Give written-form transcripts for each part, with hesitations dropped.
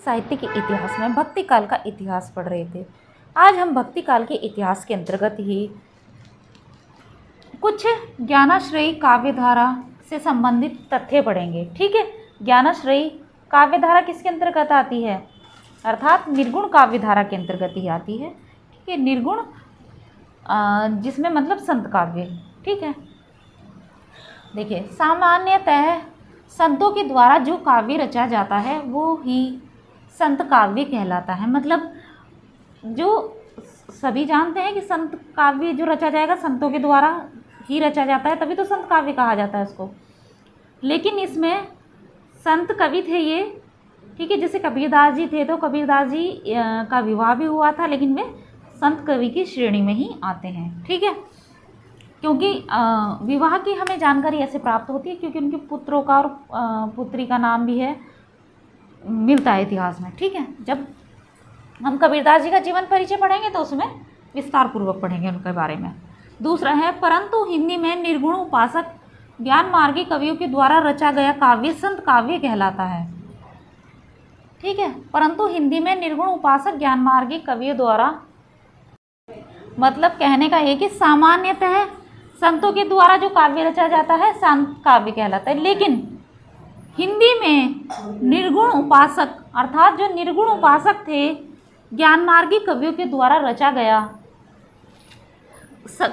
साहित्य के इतिहास में भक्ति काल का इतिहास पढ़ रहे थे। आज हम भक्ति काल के इतिहास के अंतर्गत ही कुछ ज्ञानाश्रयी काव्यधारा से संबंधित तथ्य पढ़ेंगे। ठीक है, ज्ञानाश्रयी काव्यधारा किसके अंतर्गत आती है? अर्थात निर्गुण काव्यधारा के अंतर्गत ही आती है। ठीक है, निर्गुण जिसमें मतलब संत काव्य। ठीक है, देखिए सामान्यतः संतों के द्वारा जो काव्य रचा जाता है वो ही संत काव्य कहलाता है। मतलब जो सभी जानते हैं कि संत काव्य जो रचा जाएगा संतों के द्वारा ही रचा जाता है, तभी तो संत काव्य कहा जाता है उसको। लेकिन इसमें संत कवि थे ये, ठीक है, जैसे कबीरदास जी थे तो कबीरदास जी का विवाह भी हुआ था, लेकिन वे संत कवि की श्रेणी में ही आते हैं। ठीक है, क्योंकि विवाह की हमें जानकारी ऐसे प्राप्त होती है क्योंकि उनके पुत्रों का और पुत्री का नाम भी है मिलता है इतिहास में। ठीक है, जब हम कबीरदास जी का जीवन परिचय पढ़ेंगे तो उसमें विस्तार पूर्वक पढ़ेंगे उनके बारे में। दूसरा है, परंतु हिंदी में निर्गुण उपासक ज्ञान मार्गी कवियों के द्वारा रचा गया काव्य संत काव्य कहलाता है। ठीक है, परंतु हिंदी में निर्गुण उपासक ज्ञान मार्गी कवियों द्वारा, मतलब कहने का ये कि सामान्यतः संतों के द्वारा जो काव्य रचा जाता है संत काव्य कहलाता है, लेकिन हिंदी में निर्गुण उपासक अर्थात जो निर्गुण उपासक थे ज्ञान मार्गी कवियों के द्वारा रचा गया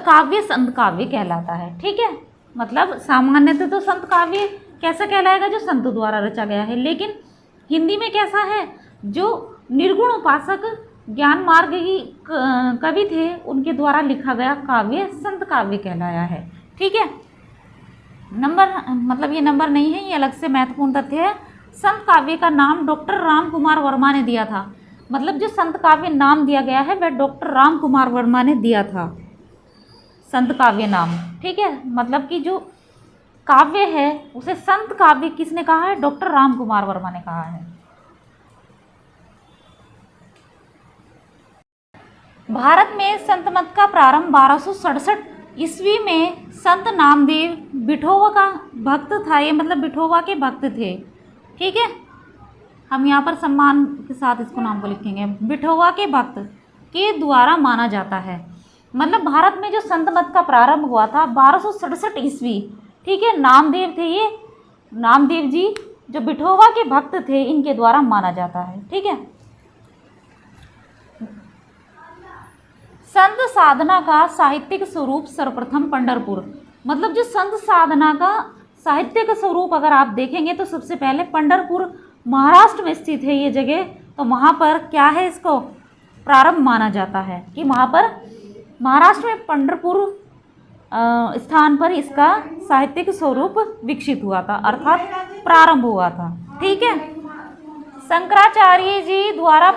काव्य संत काव्य कहलाता है। ठीक है, मतलब सामान्यतः तो संत काव्य कैसा कहलाएगा? जो संतों द्वारा रचा गया है, लेकिन हिंदी में कैसा है? जो निर्गुण उपासक ज्ञान मार्गी कवि थे उनके द्वारा लिखा गया काव्य संत काव्य कहलाया है। ठीक है, नंबर मतलब ये नंबर नहीं है, ये अलग से महत्वपूर्ण तथ्य है। संत काव्य का नाम डॉक्टर राम कुमार वर्मा ने दिया था। मतलब जो संत काव्य नाम दिया गया है वह डॉक्टर राम कुमार वर्मा ने दिया था, संत काव्य नाम। ठीक है, मतलब कि जो काव्य है उसे संत काव्य किसने कहा है? डॉक्टर राम कुमार वर्मा ने कहा है। भारत में संत मत का प्रारंभ 1267 ईस्वी में संत नामदेव बिठोवा का भक्त था। ये मतलब बिठोवा के भक्त थे। ठीक है, हम यहाँ पर सम्मान के साथ इसको नाम को लिखेंगे, बिठोवा के भक्त के द्वारा माना जाता है। मतलब भारत में जो संत मत का प्रारंभ हुआ था 1267 ईस्वी। ठीक है, नामदेव थे ये, नामदेव जी जो बिठोवा के भक्त थे इनके द्वारा माना जाता है। ठीक है, संत साधना का साहित्यिक स्वरूप सर्वप्रथम पंढरपुर। मतलब जो संत साधना का साहित्यिक स्वरूप अगर आप देखेंगे तो सबसे पहले पंढरपुर महाराष्ट्र में स्थित है ये जगह, तो वहाँ पर क्या है, इसको प्रारंभ माना जाता है कि वहाँ पर महाराष्ट्र में पंढरपुर स्थान पर इसका साहित्यिक स्वरूप विकसित हुआ था, अर्थात प्रारंभ हुआ था। ठीक है, शंकराचार्य जी द्वारा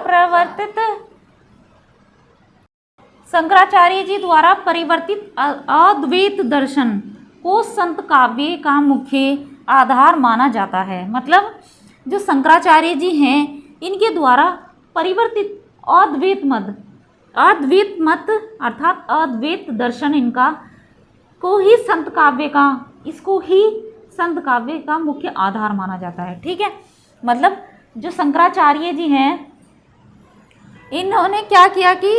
परिवर्तित अद्वैत दर्शन को संत काव्य का मुख्य आधार माना जाता है। मतलब जो शंकराचार्य जी हैं इनके द्वारा परिवर्तित अद्वैत मत अर्थात अद्वैत दर्शन इनका को ही संत काव्य का, इसको ही संत काव्य का मुख्य आधार माना जाता है। ठीक है, मतलब जो शंकराचार्य जी हैं इन्होंने क्या किया कि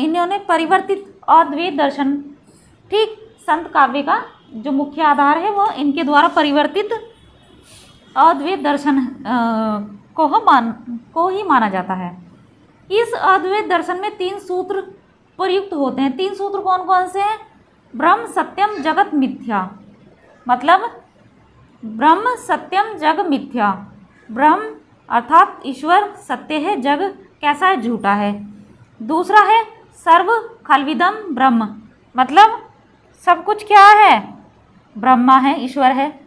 इन्होंने परिवर्तित अद्वैत दर्शन, ठीक, संत काव्य का जो मुख्य आधार है वो इनके द्वारा परिवर्तित अद्वैत दर्शन को ही माना जाता है। इस अद्वैत दर्शन में 3 सूत्र प्रयुक्त होते हैं। 3 सूत्र कौन कौन से हैं? ब्रह्म सत्यम जगत मिथ्या। मतलब ब्रह्म सत्यम जग मिथ्या। ब्रह्म अर्थात ईश्वर सत्य है, जग कैसा है? झूठा है। दूसरा है सर्व खलविदम ब्रह्म। मतलब सब कुछ क्या है? ब्रह्मा है, ईश्वर है।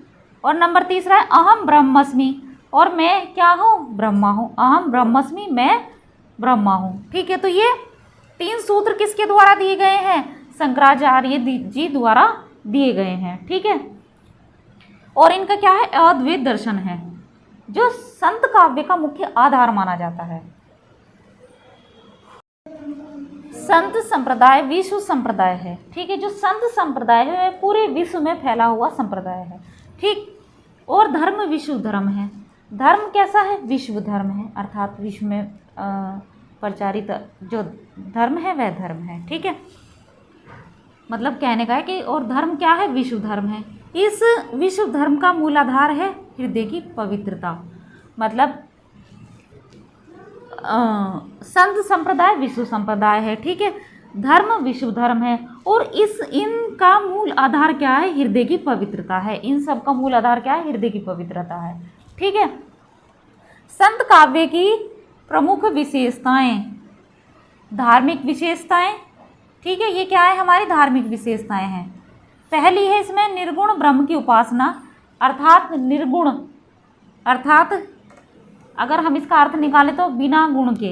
और नंबर तीसरा है अहम ब्रह्मस्मि, और मैं क्या हूँ? ब्रह्मा हूँ। अहम ब्रह्मस्मि, मैं ब्रह्मा हूँ। ठीक है, तो ये 3 सूत्र किसके द्वारा दिए गए हैं? शंकराचार्य जी द्वारा दिए गए हैं। ठीक है, और इनका क्या है? अद्वैत दर्शन है जो संत काव्य का मुख्य आधार माना जाता है। संत संप्रदाय विश्व संप्रदाय है। ठीक है, जो संत संप्रदाय है वह पूरे विश्व में फैला हुआ संप्रदाय है। ठीक, और धर्म विश्व धर्म है। धर्म कैसा है? विश्व धर्म है, अर्थात विश्व में प्रचारित जो धर्म है वह धर्म है। ठीक है, मतलब कहने का है कि और धर्म क्या है? विश्व धर्म है। इस विश्व धर्म का मूल आधार है हृदय की पवित्रता। मतलब संत संप्रदाय विश्व संप्रदाय है। ठीक है, धर्म विश्व धर्म है और इनका मूल आधार क्या है? हृदय की पवित्रता है। इन सब का मूल आधार क्या है? हृदय की पवित्रता है। ठीक है, संत काव्य की प्रमुख विशेषताएं, धार्मिक विशेषताएं। ठीक है, ये क्या है? हमारी धार्मिक विशेषताएं हैं। पहली है इसमें निर्गुण ब्रह्म की उपासना, अर्थात निर्गुण, अर्थात अगर हम इसका अर्थ निकालें तो बिना गुण के,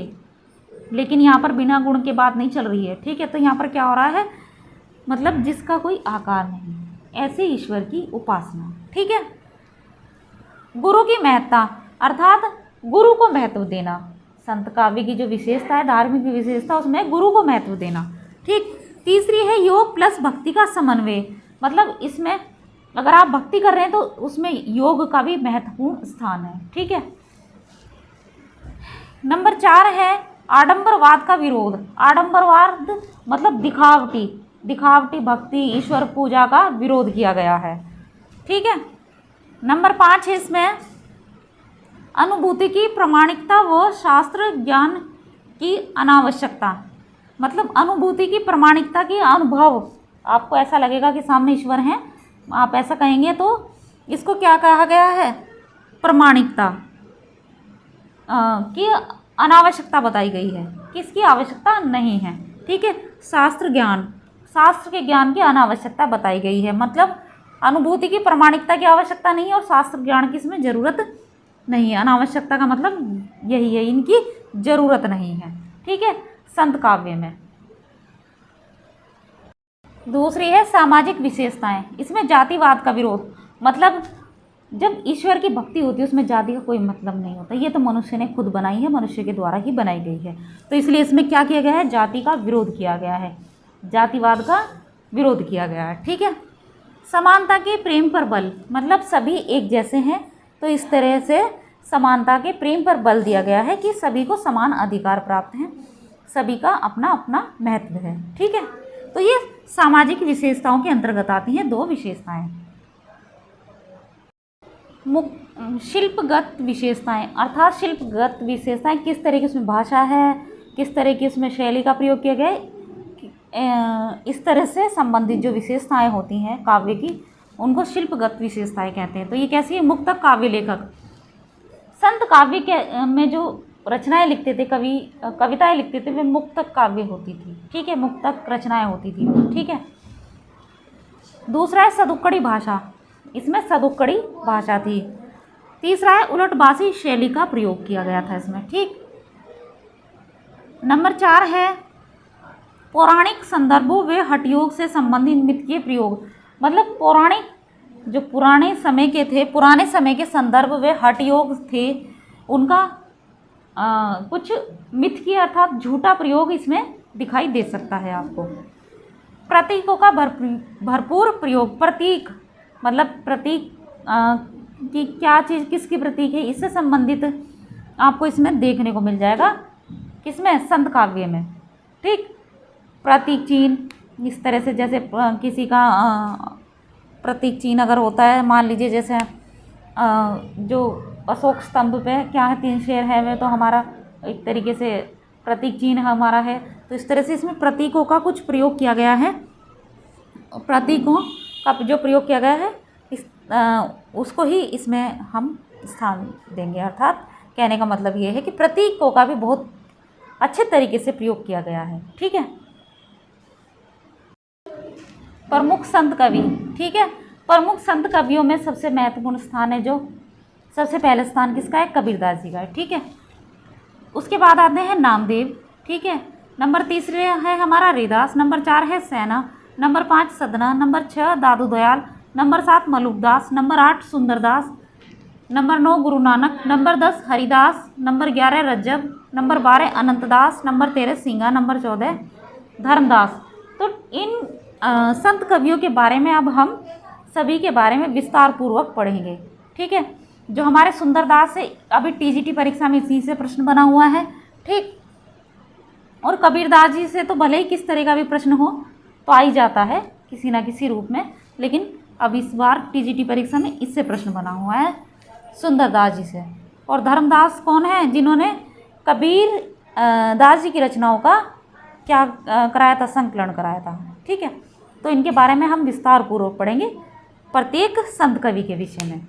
लेकिन यहाँ पर बिना गुण के बात नहीं चल रही है। ठीक है, तो यहाँ पर क्या हो रहा है? मतलब जिसका कोई आकार नहीं, ऐसे ईश्वर की उपासना। ठीक है, गुरु की महत्ता, अर्थात गुरु को महत्व देना। संत काव्य की जो विशेषता है, धार्मिक विशेषता, उसमें गुरु को महत्व देना। ठीक, तीसरी है योग प्लस भक्ति का समन्वय। मतलब इसमें अगर आप भक्ति कर रहे हैं तो उसमें योग का भी महत्वपूर्ण स्थान है। ठीक है, नंबर 4 है आडंबरवाद का विरोध। आडंबरवाद मतलब दिखावटी भक्ति, ईश्वर पूजा का विरोध किया गया है। ठीक है, नंबर 5 है इसमें अनुभूति की प्रामाणिकता व शास्त्र ज्ञान की अनावश्यकता। मतलब अनुभूति की प्रामाणिकता की अनुभव, आपको ऐसा लगेगा कि सामने ईश्वर हैं, आप ऐसा कहेंगे तो इसको क्या कहा गया है? प्रामाणिकता की अनावश्यकता बताई गई है। किसकी आवश्यकता नहीं है? ठीक है, शास्त्र के ज्ञान की अनावश्यकता बताई गई है। मतलब अनुभूति की प्रामाणिकता की आवश्यकता नहीं है और शास्त्र ज्ञान की इसमें जरूरत नहीं है। अनावश्यकता का मतलब यही है, इनकी जरूरत नहीं है। ठीक है, संत काव्य में। दूसरी है सामाजिक विशेषताएं। इसमें जातिवाद का विरोध। मतलब जब ईश्वर की भक्ति होती है उसमें जाति का कोई मतलब नहीं होता। ये तो मनुष्य ने खुद बनाई है, मनुष्य के द्वारा ही बनाई गई है, तो इसलिए इसमें क्या किया गया है? जाति का विरोध किया गया है, जातिवाद का विरोध किया गया है। ठीक है, समानता के प्रेम पर बल। मतलब सभी एक जैसे हैं, तो इस तरह से समानता के प्रेम पर बल दिया गया है कि सभी को समान अधिकार प्राप्त हैं, सभी का अपना अपना महत्व है। ठीक है, तो ये सामाजिक विशेषताओं के अंतर्गत आती हैं 2 विशेषताएं। शिल्पगत विशेषताएं, अर्थात शिल्पगत विशेषताएं किस तरह की उसमें भाषा है, किस तरह की उसमें शैली का प्रयोग किया गया है, इस तरह से संबंधित जो विशेषताएं होती हैं काव्य की, उनको शिल्पगत विशेषताएं कहते हैं। तो ये कैसी है? मुक्तक काव्य लेखक। संत काव्य के में जो रचनाएं लिखते थे, कविताएं लिखते थे, वे मुक्तक काव्य होती थी। ठीक है, मुक्तक रचनाएं होती थी। ठीक है, दूसरा है सदुक्कड़ी भाषा। इसमें सदुक्कड़ी भाषा थी। तीसरा है उलटबासी शैली का प्रयोग किया गया था इसमें। ठीक, नंबर 4 है पौराणिक संदर्भों व हठयोग से संबंधित मिथ के प्रयोग। मतलब पौराणिक जो पुराने समय के थे, पुराने समय के संदर्भ व हठयोग थे, उनका कुछ मिथ की अर्थात झूठा प्रयोग इसमें दिखाई दे सकता है आपको। प्रतीकों का भरपूर प्रयोग। प्रतीक मतलब प्रतीक कि क्या चीज़ किसकी प्रतीक है, इससे संबंधित आपको इसमें देखने को मिल जाएगा। किसमें? संत काव्य में। ठीक, प्रतीक चिन्ह इस तरह से, जैसे किसी का प्रतीक चिन्ह अगर होता है, मान लीजिए जैसे जो अशोक स्तंभ पे क्या है, 3 शेर है, वे तो हमारा एक तरीके से प्रतीक चिन्ह हमारा है। तो इस तरह से इसमें प्रतीकों का कुछ प्रयोग किया गया है। प्रतीकों का जो प्रयोग किया गया है उसको ही इसमें हम स्थान देंगे। अर्थात कहने का मतलब ये है कि प्रतीकों का भी बहुत अच्छे तरीके से प्रयोग किया गया है। ठीक है, प्रमुख संत कवि। ठीक है, प्रमुख संत कवियों में सबसे महत्वपूर्ण स्थान है, जो सबसे पहले स्थान किसका है? कबीरदास जी का है। ठीक है, उसके बाद आते हैं नामदेव। ठीक है, नंबर 3 है हमारा रैदास, नंबर 4 है Saina, number 5 Sadna, number 6 Dadu Dayal, number 7 Malukdas, number 8 Sundardas, number 9 Guru Nanak, number 10 Haridas, number 11 Rajjab, number 12 Anantdas, number 13 Singa, number 14 Dharmdas. तो इन संत कवियों के बारे में अब हम सभी के बारे में विस्तार पूर्वक पढ़ेंगे। ठीक है, जो हमारे सुंदरदास है, अभी टीजीटी परीक्षा में इसी से प्रश्न बना हुआ है, ठीक। और कबीरदास जी से तो भले ही किस तरह का भी प्रश्न हो तो आ ही जाता है किसी ना किसी रूप में, लेकिन अब इस बार टीजीटी परीक्षा में इससे प्रश्न बना हुआ है, सुंदरदास जी से। और धर्मदास कौन है? जिन्होंने कबीर दास जी की रचनाओं का क्या कराया था? संकलन कराया था, ठीक है। तो इनके बारे में हम विस्तार पूर्वक पढ़ेंगे प्रत्येक संत कवि के विषय में।